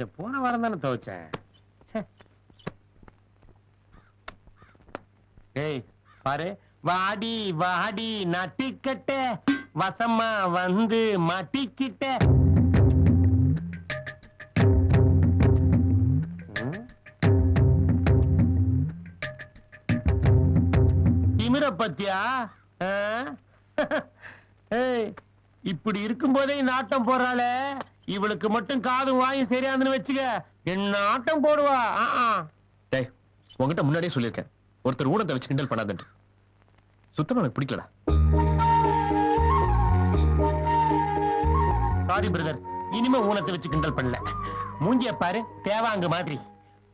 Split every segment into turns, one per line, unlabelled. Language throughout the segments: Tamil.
இத போன வாரம் தானே துவைச்சேன். ஏய் பாரு, வாடி வாடி நட்டிக்கட்ட வசமா வந்து மாட்டிக்கிட்ட. திமிர பத்தியா? இப்படி இருக்கும் போதே இந்த ஆட்டம் போறாளே, இவளுக்கு மட்டும் காதும் வாயும் சரியாதுன்னு வச்சுக்க, என்ன ஆட்டம் போடுவா.
உங்ககிட்ட முன்னாடியே சொல்லியிருக்கேன், ஒருத்தர் ஊனத்தை வச்சு கிண்டல் பண்ணாதுன்னு. சுத்தமா எனக்கு பிடிக்கலடா.
சாரி பிரதர், இனிமே ஊனத்தை வச்சு கிண்டல் பண்ணல. மூஞ்சிய பாரு தேவாங்கு மாதிரி,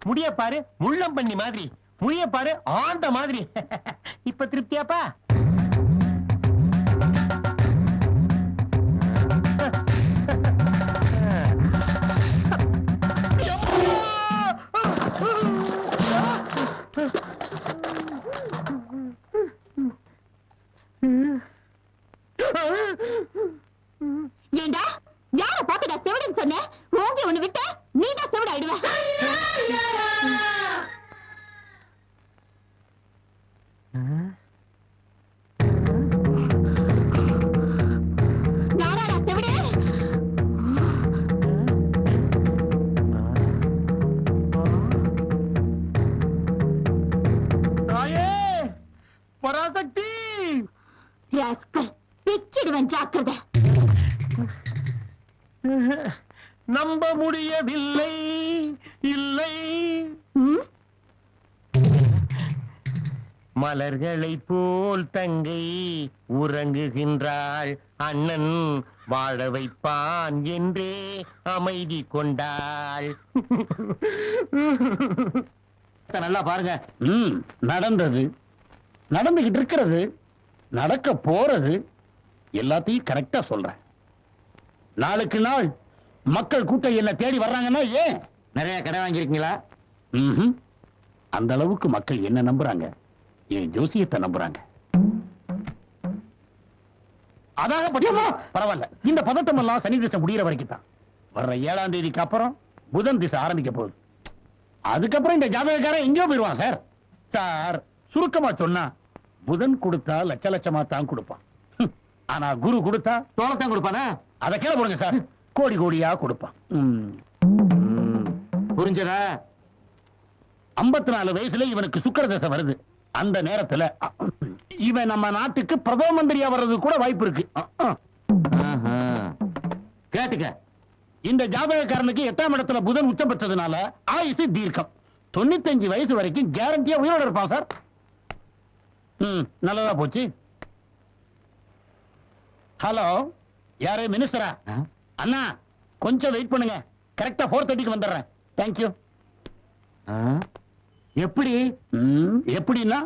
முடிய பாரு முள்ளம் பண்ணி மாதிரி, முடிய பாரு ஆண்ட மாதிரி. இப்ப திருப்தியாப்பா?
ஏண்டா யார பாத்துடா செவிடன் சொன்ன? ஓங்கி ஒண்ணு விட்ட நீதான் செவிட ஆயிடுவ. யாராடா செவிடு?
பராசக்தி
பிச்சிடுவன், ஜாக்கிரதை.
நம்ப முடியவில்லை இல்லை. மலர்களை போல் தங்கை உறங்குகின்றாள், அண்ணன் வாழ வைப்பான் என்றே அமைதி கொண்டாள்.
நல்லா பாருங்க. நடந்தது, நடந்துகிட்டு இருக்கிறது, நடக்க போறது எல்லாத்தையும் கரெக்டா சொல்றேன். நாளுக்கு நாள் மக்கள் கூட்டம் என்ன தேடி வர்றாங்கன்னா ஏன்?
நிறைய கடை வாங்கிருக்கீங்களா?
அந்த அளவுக்கு மக்கள் என்ன நம்புறாங்க, என் ஜோசியத்தை நம்புறாங்க. அதாக பரவாயில்ல, இந்த பதட்டம் எல்லாம் சனி திசை முடிகிற வரைக்கும் தான். வர்ற 7ஆம் தேதிக்கு அப்புறம் புதன் திசை ஆரம்பிக்க போகுது. அதுக்கப்புறம் இந்த ஜாதகக்காரன் எங்கேயோ போயிருவான் சார். சார் சுருக்கமா சொன்னா, புதன் கொடுத்தா லட்ச லட்சமா தான் கொடுப்பான். ஆனா குரு கொடுத்தா
தோளத்தான் கொடுப்பானா?
அதை கீழே போடுங்க சார், கோடி கோடியா கொடுப்பான்.
புரிஞ்சதா?
54 வயசுல இவனுக்கு சுக்கிர தசை வருது. அந்த நேரத்துல இவன் நம்ம நாட்டுக்கு பிரதம மந்திரியா வர்றது கூட வாய்ப்பு இருக்கு.
கேட்டுக்க,
இந்த ஜாதகக்காரனுக்கு 8ஆம் இடத்துல புதன் உச்சம் பெற்றதுனால ஆயுசு தீர்க்கம். 95 வயசு வரைக்கும் கேரண்டியா உயிரோட இருப்பான் சார். நல்லதா போச்சு. ஹலோ, யாரு மினிஸ்டரா? அண்ணா கொஞ்சம் வெயிட் பண்ணுங்க, கரெக்டா 4:30க்கு வந்துடுறேன். தேங்க்யூ.
எப்படி
எப்படின்னா,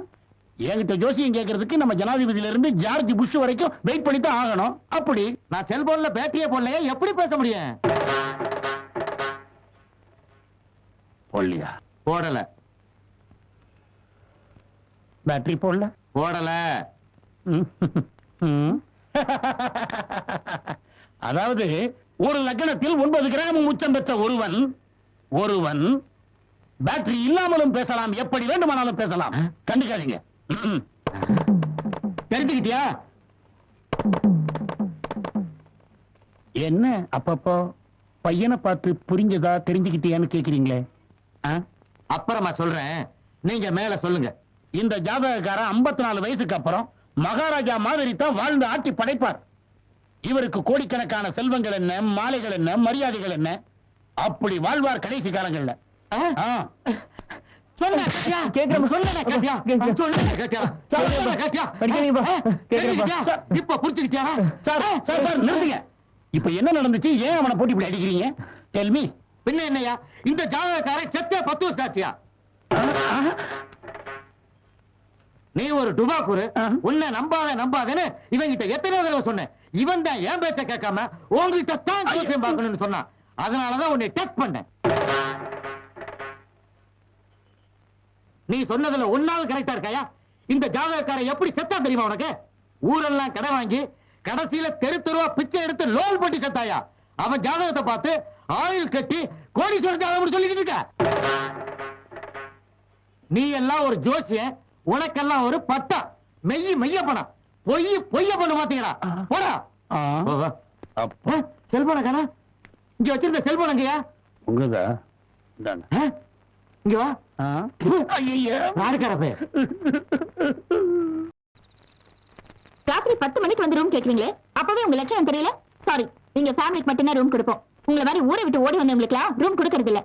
என்கிட்ட ஜோசியம் கேட்கறதுக்கு நம்ம ஜனாதிபதியில இருந்து ஜார்ஜ் புஷ் வரைக்கும் வெயிட் பண்ணி தான் ஆகணும். அப்படி
நான் செல்போன்ல பேட்டியே போடலையே, எப்படி பேச முடியும்?
போடலையா?
போடல.
பேட்டரி போடல?
போடல.
அதாவது ஒரு லக்னத்தில் 9 கிராம் உச்சம் பெற்ற ஒருவன் பேட்டரி இல்லாமலும் பேசலாம், எப்படி வேண்டுமானாலும் பேசலாம். கண்டுக்காதீங்க.
தெரிஞ்சுக்கிட்டியா?
என்ன அப்பப்போ பையனை பார்த்து புரிஞ்சதா தெரிஞ்சுக்கிட்டியான்னு கேக்குறீங்களே?
அப்புறமா சொல்றேன், நீங்க மேல சொல்லுங்க.
இந்த ஜாதகக்காரன் 54 வயசுக்கு அப்புறம் மகாராஜா மாதிரி தான் வாழ்ந்து ஆட்டி படைப்பார். இவருக்கு கோடிக்கணக்கான செல்வங்கள் என்ன, மாலைகள் என்ன, மரியாதைகள் என்ன, அப்படி வாழ்வார் கடைசி காலங்கள்ல. இப்ப என்ன நடந்துச்சு? ஏன் அவனை போட்டி இப்படி அடிக்கிறீங்க? Tell me.
பின்ன என்னையா, இந்த ஜாதகக்காரன் செத்தே 10 வருஷம் ஆச்சியா? நீ ஒரு டுபாக்கூரு, உன்னை நம்பாதேன்னு இவங்கிட்ட எத்தனை தடவை சொன்னேன். இவன் தான் என் பேச்ச கேட்காம உங்ககிட்ட தான் ஜோசியம் பார்க்கணும்னு சொன்னான். அதனாலதான் உன்னை டெஸ்ட் பண்ணேன். நீ சொன்னதுல ஒன்னாவது கரெக்டா இருக்காயா? இந்த ஜாதகக்காரன் எப்படி செத்தா தெரியுமா உனக்கு? ஊரெல்லாம் கடை வாங்கி கடைசியில தெரு தெருவா பிச்சை எடுத்து லோல் போட்டு செத்தாயா? அவன் ஜாதகத்தை பார்த்து ஆயில் கட்டி கோடீஸ்வரர் ஜாதகம் சொல்லிக்கிட்டு இருக்க? நீ எல்லாம் ஒரு ஜோசியன், உனக்கெல்லாம் ஒரு பட்டம். மெய்ய பணம், பொய்ய பண்ண மாட்டீங்களா? போடா. செல்போன காணா? இங்க வச்சிருந்த செல்போன் அங்கயா?
உங்கதா?
இங்க வா.
ஐயா
ராத்திரி 10 மணிக்கு வந்து ரூம் கேக்குறீங்களே, அப்பவே உங்க லட்சணம் தெரியல. சாரி, நீங்க ஃபேமிலிக்கு மட்டும்தான் ரூம் கொடுப்போம். உங்களை மாதிரி ஊரை விட்டு ஓடி வந்தவங்களுக்குலாம் ரூம் கொடுக்கறது இல்ல.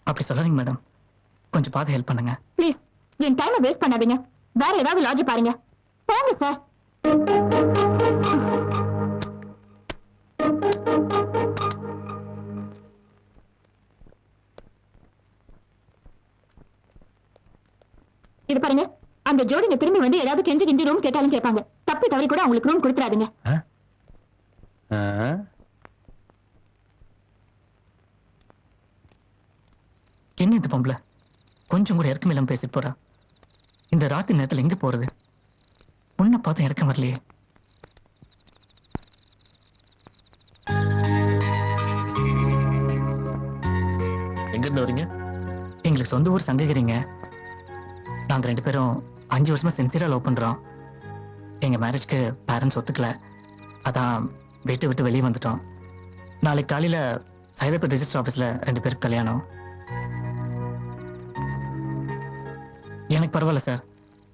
அப்படி சொல்லாதீங்க மேடம், கொஞ்சம் பார்த்து ஹெல்ப் பண்ணுங்க
ப்ளீஸ். என் டைமை வேஸ்ட் பண்ணாதீங்க. வேற ஏதாவது லாட்ஜ் பாருங்க. போங்க சார். இது பாருங்க, அந்த ஜோடிங்க திரும்பி வந்து ஏதாவது கெஞ்சி ரூம் கேட்டாலும் கேட்பாங்க. தப்பி தவறி கூட அவங்களுக்கு ரூம் கொடுத்துறாதீங்க.
என்ன இது பொம்பளை கொஞ்சம் கூட இறக்கம் இல்லாம பேசிட்டு போறா? இந்த ராத்திரி நேரத்துல எங்க போறது? உன்னை பார்த்து இறக்கம் வரலையே.
எங்க இருந்து வரீங்க?
எங்களுக்கு சொந்த ஊர் சங்ககிரிங்க. நாங்க 2 பேரும் 5 வருஷமா சின்சியரா லவ் பண்றோம். எங்க மேரேஜ்க்கு பேரண்ட்ஸ் ஒத்துக்கல. அதான் வீட்டை விட்டு வெளியே வந்துட்டோம். நாளைக்கு காலையில சைதாப்பேட் ரெஜிஸ்டர் ஆபீஸ்ல 2 பேருக்கு கல்யாணம். எனக்கு பரவாயில்ல சார்,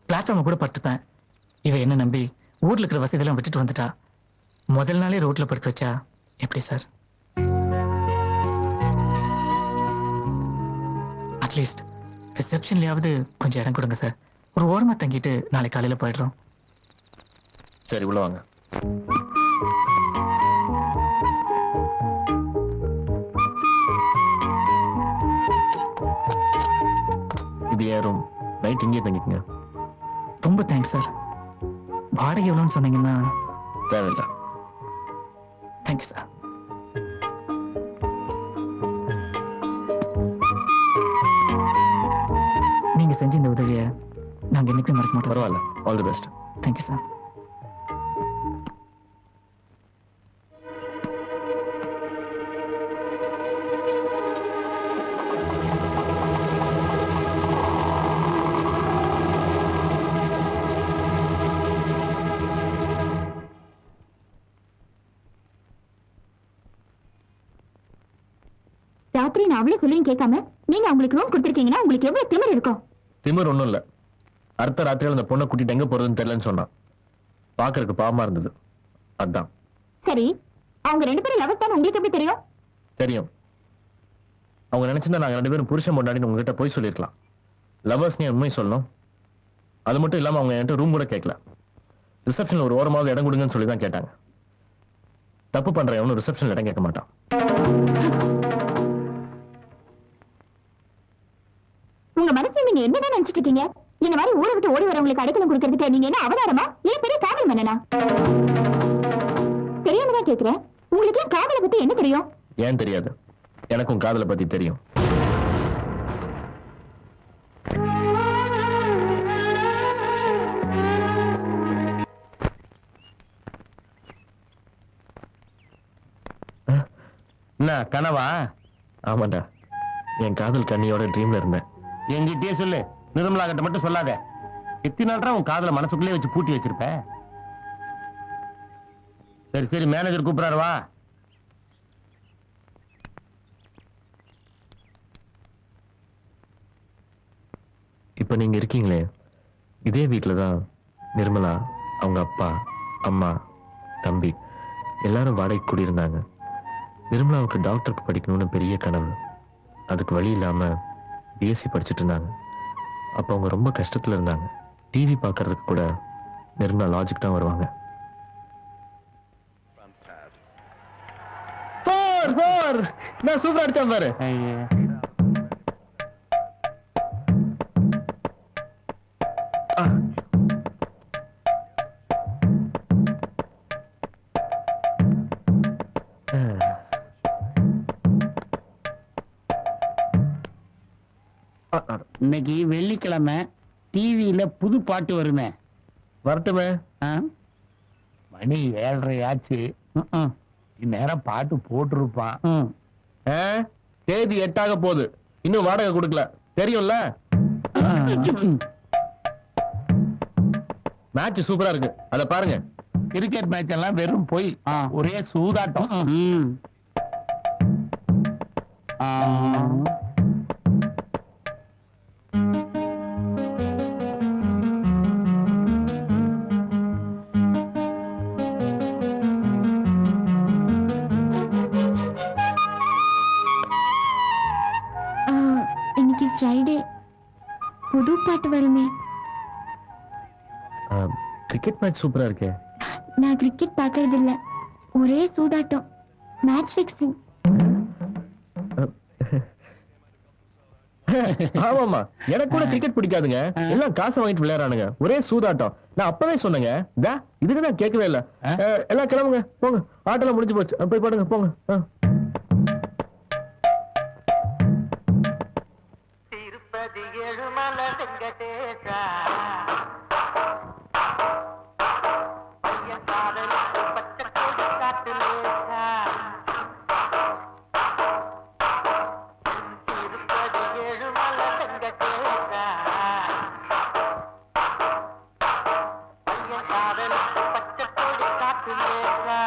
பிளாட்ஃபார்ம் கூட படுத்துப்பேன். இவ என்ன நம்பி ஊர்ல இருக்கிற வசதியெல்லாம் விட்டுட்டு வந்துட்டா. முதல் நாளே ரோட்ல படுக்க வச்சா எப்படி சார்? அட்லீஸ்ட் ரிசப்ஷன்லயாவது கொஞ்சம் இடம் கொடுங்க சார். ஒரு ஓரமா தங்கிட்டு நாளைக்கு காலையில போயிடுறோம்.
சரி, உள்ள வாங்க. இது ஏன் ரூம்? நைட் இங்கே தங்கிக்கங்க.
ரொம்ப தேங்க்ஸ் சார். வாடகை எவ்வளோன்னு சொன்னீங்கன்னா?
தேவையில்லை.
Thank you sir. நீங்க செஞ்ச இந்த உதவியை நாங்க என்னைக்கும் மறக்க மாட்டோம்.
பரவாயில்ல. All the best.
Thank you sir.
ராத்திரி நான் அவளே சொல்லியும் கேட்காம நீங்க அவங்களுக்கு ரூம் கொடுத்துருக்கீங்கன்னா உங்களுக்கு எவ்வளவு திமிர் இருக்கும்?
திமிர் ஒண்ணும் இல்ல. அடுத்த ராத்திரியில் அந்த பொண்ணை கூட்டிட்டு எங்க போறதுன்னு தெரியலன்னு சொன்னான். பாக்குறதுக்கு பாவமா இருந்தது, அதான்.
சரி, அவங்க 2 பேரும் லவர்ஸ் தான் உங்களுக்கு எப்படி தெரியும்?
தெரியும். அவங்க நினைச்சிருந்தா நாங்க 2 பேரும் புருஷன் பொண்டாட்டின்னு உங்ககிட்ட போய் சொல்லிருக்கலாம். லவர்ஸ் நீ உண்மை சொல்லணும். அது மட்டும் இல்லாம அவங்க என்கிட்ட ரூம் கூட கேட்கல. ரிசப்ஷன்ல ஒரு ஓரமாவது இடம் கொடுங்கன்னு சொல்லி தான் கேட்டாங்க. தப்பு பண்ற எவனும் ரிசப்ஷன்ல இடம் கேட்க மாட்டான்.
உங்க மனசுல நீங்க என்னதான் நினைச்சிட்டு இருக்கீங்க? இந்த மாதிரி ஊரை விட்டு ஓடி வரவங்களுக்கு அடைக்கலம் கொடுக்கறதுக்கு நீங்க என்ன அவதாரமா இல்ல பெரிய காதல் மன்னனா? தெரியாம தான் கேக்குறேன். உங்களுக்கு காதலை பத்தி என்ன தெரியும்?
ஏன் தெரியாது? எனக்கும் காதலை பத்தி தெரியும்.
என்ன கனவா?
ஆமாண்டா, என் காதல் கண்ணியோட ட்ரீம்ல இருந்தேன்.
என்கிட்டயே சொல்லு, நிர்மலா கிட்ட மட்டும் சொல்லாத. எத்தனை நாள் உன் காதல மனசுக்குள்ளே வச்சு பூட்டி வச்சிருப்ப? சரி சரி, மேனேஜர் கூப்பிடுறாரு, வா.
இப்ப நீங்க இருக்கீங்களே, இதே வீட்டுலதான் நிர்மலா, அவங்க அப்பா, அம்மா, தம்பி எல்லாரும் வாடகை கூடியிருந்தாங்க. நிர்மலாவுக்கு டாக்டருக்கு படிக்கணும்னு பெரிய கனவு. அதுக்கு வழி இல்லாம பிஎஸ்சி படிச்சுட்டு இருந்தாங்க. அப்ப அவங்க ரொம்ப கஷ்டத்துல இருந்தாங்க. டிவி பார்க்கறதுக்கு கூட நிர்மலா லாஜிக் தான் வருவாங்க. நான் சூப்பர் அடிச்சேன் பாரு.
இன்னைக்கு வெள்ளிக்கிழமை டிவியில புது பாட்டு வருமே.
வரட்டுமே.
மணி 7:30 ஆச்சு. இந்நேரம் பாட்டு போட்டிருப்பான்.
தேதி 8 போகுது, இன்னும் வாடகை கொடுக்கல, தெரியும்ல. மேட்ச் சூப்பரா இருக்கு, அத பாருங்க.
கிரிக்கெட் மேட்ச் எல்லாம் வெறும் போய் ஒரே சூதாட்டம்.
இன்னைக்கு ஃப்ரைடே, புது பாட்டு வருமே.
கிரிக்கெட் மேட்ச் சூப்பரா இருக்கே.
நான் கிரிக்கெட் பார்க்கறது இல்ல, ஒரே சூதாட்டம், மேட்ச் ஃபிக்ஸிங்.
ஆமாமா, எனக்கு கூட கிரிக்கெட் பிடிக்காதுங்க. எல்லாம் காசை வாங்கிட்டு விளையாடுறானுங்க, ஒரே சூதாட்டம். நான் அப்பவே சொன்னேங்க, இதுக்கு தான் கேட்கவே இல்ல. எல்லாம் கிளம்புங்க, போங்க, ஆட்டெல்லாம் முடிஞ்சு போச்சு, போய் பாடுங்க, போங்க.
திருப்பதி ஏழுமலை வெங்கடேசா, பையன் காதலுக்கு பச்சை கொடி காட்டுலேசா. திருப்பதி ஏழுமலை வெங்கடேசா, பையன் காதலுக்கு பச்சை கொடி காட்டுலேசா.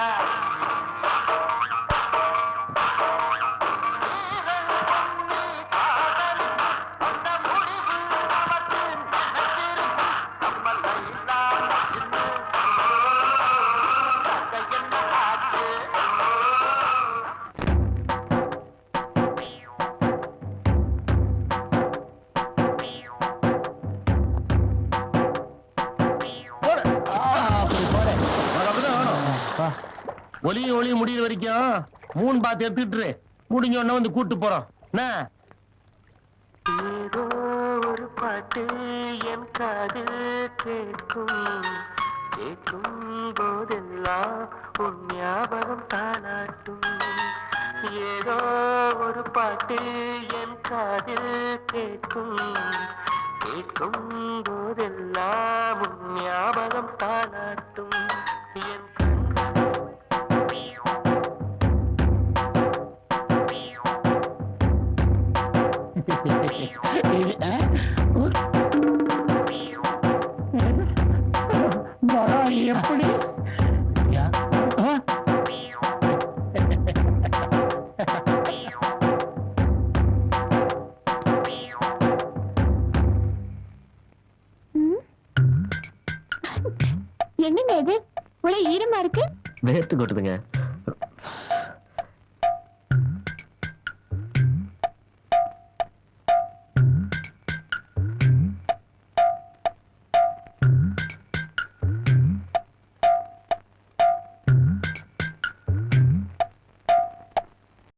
ஒளியும் முடிகிற வரைக்கும் மூணு பாத்து எடுத்துட்டு முடிஞ்ச உடனே வந்து கூட்டு போறோம். என்ன
ஏதோ ஒரு பாட்டு என் காதில் கேட்கும், கேட்கும் போதெல்லாம் உன் ஞாபகம் தானாட்டும். ஏதோ ஒரு பாட்டு என் காதில் கேட்கும், கேட்கும் போதெல்லாம் உன் ஞாபகம் தானாட்டும். என்
எப்படி
என்னங்க இது, ஒரே ஈரமா இருக்கு.
வேர்த்து கொட்டுதுங்க.